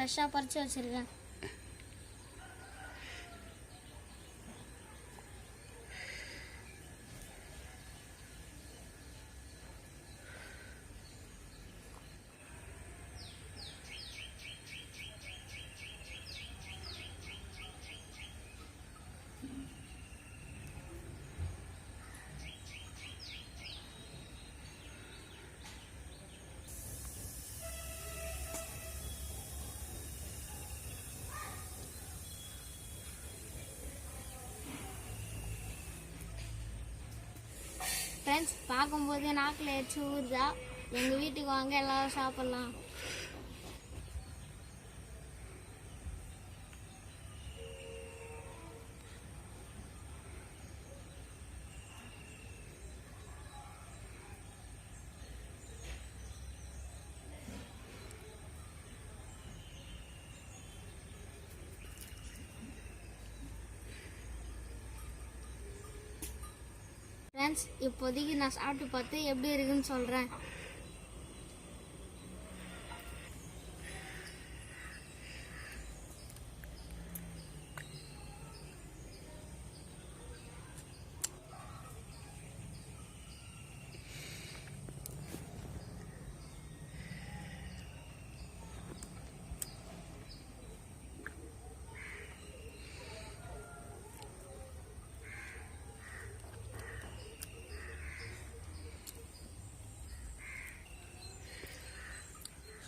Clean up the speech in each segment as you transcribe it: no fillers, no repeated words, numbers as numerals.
ஃப்ரெஷ்ஷாக பறித்து வச்சுருக்கேன். ஃப்ரெண்ட்ஸ், பார்க்கும்போதே நாக்கில் எச்சு ஊறுதா? எங்கள் வீட்டுக்கு வாங்க, எல்லாரும் சாப்பிட்லாம். ஃப்ரெண்ட்ஸ், இப்போதைக்கு நான் சாப்பிட்டு பார்த்து எப்படி இருக்குன்னு சொல்கிறேன்.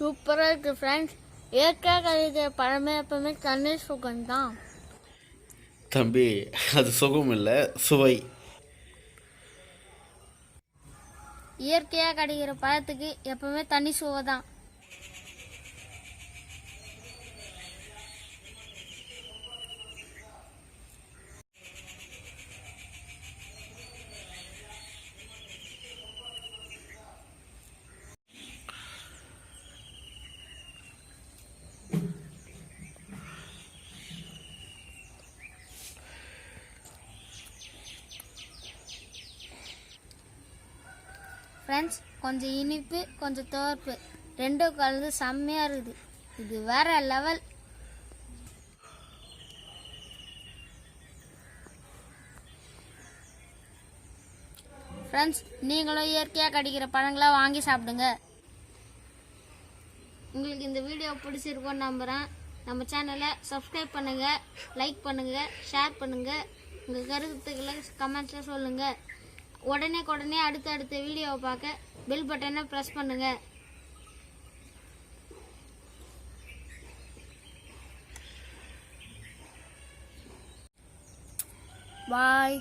சூப்பராக இருக்குது ஃப்ரெண்ட்ஸ். இயற்கையாக கிடைக்கிற பழமே எப்பவுமே தண்ணீர் சுகம்தான். தம்பி, அது சுகம் இல்லை, சுவை. இயற்கையாக கிடைக்கிற பழத்துக்கு எப்பவுமே தண்ணி சுவை தான். ஃப்ரெண்ட்ஸ், கொஞ்சம் இனிப்பு கொஞ்சம் துவர்ப்பு ரெண்டும் கலந்து செம்மையாக இருக்குது. இது வேற லெவல். ஃப்ரெண்ட்ஸ், நீங்களும் இயற்கையாக கிடைக்கிற பழங்களாக வாங்கி சாப்பிடுங்க. உங்களுக்கு இந்த வீடியோ பிடிச்சிருக்கோன்னு நம்புகிறேன். நம்ம சேனலை சப்ஸ்கிரைப் பண்ணுங்கள், லைக் பண்ணுங்கள், ஷேர் பண்ணுங்கள். உங்கள் கருத்துக்களை கமெண்ட்ஸில் சொல்லுங்கள். உடனே அடுத்த வீடியோவை பார்க்க பெல் பட்டனை ப்ரெஸ் பண்ணுங்கள். பாய்.